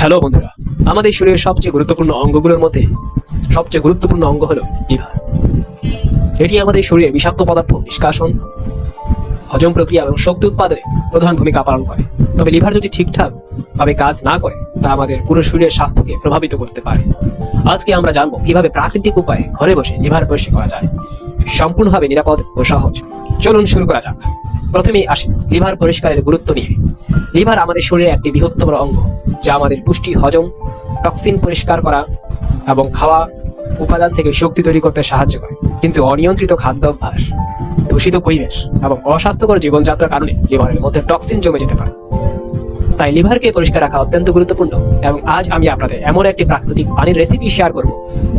Hello বন্ধুরা, আমাদের শরীরের সবচেয়ে গুরুত্বপূর্ণ অঙ্গগুলোর মধ্যে সবচেয়ে গুরুত্বপূর্ণ অঙ্গ হলো লিভার। এটি আমাদের শরীরে বিষাক্ত পদার্থ নিষ্কাশন, হজম প্রক্রিয়া এবং শক্তি উৎপাদনে প্রধান ভূমিকা পালন করে। তবে লিভার যদি ঠিকঠাক ভাবে কাজ না করে তা আমাদের পুরো শরীরের স্বাস্থ্যকে প্রভাবিত করতে পারে। আজকে আমরা জানবো কিভাবে প্রাকৃতিক উপায়ে ঘরে বসে লিভার পরিষ্কার করা যায়, সম্পূর্ণভাবে নিরাপদ ও সহজ। চলুন শুরু করা যাক। প্রথমেই আসি লিভার পরিষ্কারের গুরুত্ব নিয়ে। লিভার আমাদের শরীরে একটি বৃহত্তম অঙ্গ, যা আমাদের পুষ্টি, হজম, টক্সিন পরিষ্কার করা এবং খাওয়া উপাদান থেকে শক্তি তৈরি করতে সাহায্য করে। কিন্তু অনিয়ন্ত্রিত খাদ্যাভ্যাস, দূষিত পরিবেশ এবং অস্বাস্থ্যকর জীবনযাত্রার কারণে লিভারের মধ্যে টক্সিন জমে যেতে পারে। তাই লিভারকে পরিষ্কার রাখা অত্যন্ত গুরুত্বপূর্ণ। এবং আজ আমি আপনাদের এমন একটি প্রাকৃতিক পানির রেসিপি শেয়ার করব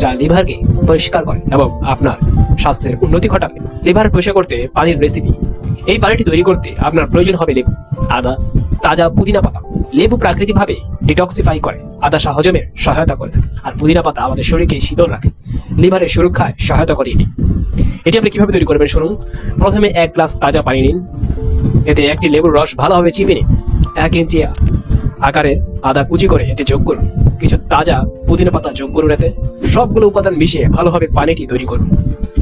যা লিভারকে পরিষ্কার করে এবং আপনার স্বাস্থ্যের উন্নতি ঘটাবে। লিভার পরিষ্কার করতে পানির রেসিপি। এই পানিটি তৈরি করতে আপনার প্রয়োজন হবে লেবু, আদা, তাজা পুদিনা পাতা। লেবু প্রাকৃতিকভাবে ডিটক্সিফাই করে, আদা হজমের সহায়তা করে থাকে, আর পুদিনা পাতা আমাদের শরীরকে শীতল রাখে, লিভারের সুরক্ষায় সহায়তা করে। এটি আপনি কিভাবে তৈরি করবেন শুনুন। প্রথমে 1 গ্লাস তাজা পানি নিন। এতে একটি লেবুর রস ভালোভাবে চিপে নিন। 1 ইঞ্চি আকারের আদা কুচি করে এতে যোগ করুন। কিছু তাজা পুদিনা পাতা যোগ করুন। এতে সবগুলো উপাদান মিশিয়ে ভালোভাবে পানিটি তৈরি করুন।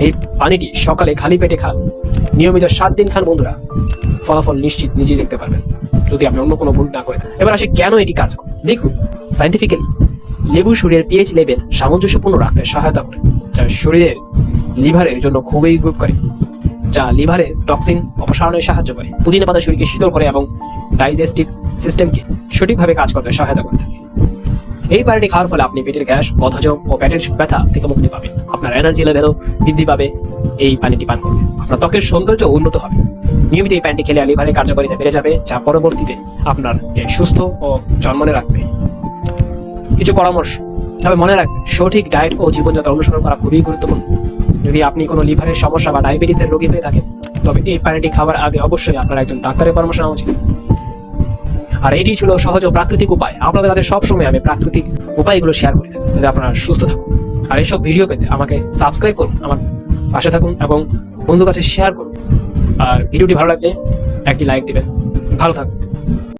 এই পানিটি সকালে খালি পেটে খান। নিয়মিত 7 দিন খান বন্ধুরা, ফলাফল নিশ্চিত নিজেই দেখতে পারবেন যদি আপনি অন্য কোনো ভুল না করে থাকেন। এবার আসে কেন এটি কার্যকর। দেখুন, সায়েন্টিফিক্যালি লেবু শরীরের পিএইচ লেভেল সামঞ্জস্যপূর্ণ রাখতে সহায়তা করে, যা শরীরের লিভারের জন্য খুবই উপকারী, যা লিভারের টক্সিন অপসারণে সাহায্য করে। পুদিনা পাতা শরীরকে শীতল করে এবং ডাইজেস্টিভ সিস্টেমকে সঠিকভাবে কাজ করতে সহায়তা করে থাকে। এই পানিটি খাওয়ার ফলে আপনি পেটের গ্যাস, বদহজম ও পেটের ব্যথা থেকে মুক্তি পাবেন। আপনার এনার্জি লেভেলও বৃদ্ধি পাবে। এই পানিটি পান করলে আপনার ত্বকের সৌন্দর্য উন্নত হবে। নিয়মিত এই পানিটি খেলে লিভারের কার্যকারিতা বেড়ে যাবে, যা পরবর্তীতে আপনাকে সুস্থ ও জন্মনে রাখবে। কিছু পরামর্শ, তবে মনে রাখবেন সঠিক ডায়েট ও জীবনযাত্রা অনুসরণ করা খুবই গুরুত্বপূর্ণ। যদি আপনি কোনো লিভারের সমস্যা বা ডায়াবেটিসের রোগী হয়ে থাকেন, তবে এই পানিটি খাওয়ার আগে অবশ্যই আপনার একজন ডাক্তারের পরামর্শ নেওয়া উচিত। আর এটি ছিল সহজ ও প্রাকৃতিক উপায়। আপনাদের কাছে সবসময় আমি প্রাকৃতিক উপায়গুলো শেয়ার করে থাকি, যাতে আপনারা সুস্থ থাকুন। আর এইসব ভিডিও পেতে আমাকে সাবস্ক্রাইব করুন, আমার পাশে থাকুন এবং বন্ধুর কাছে শেয়ার করুন। আর ভিডিওটি ভালো লাগলে একটি লাইক দিবেন। ভালো থাকুন।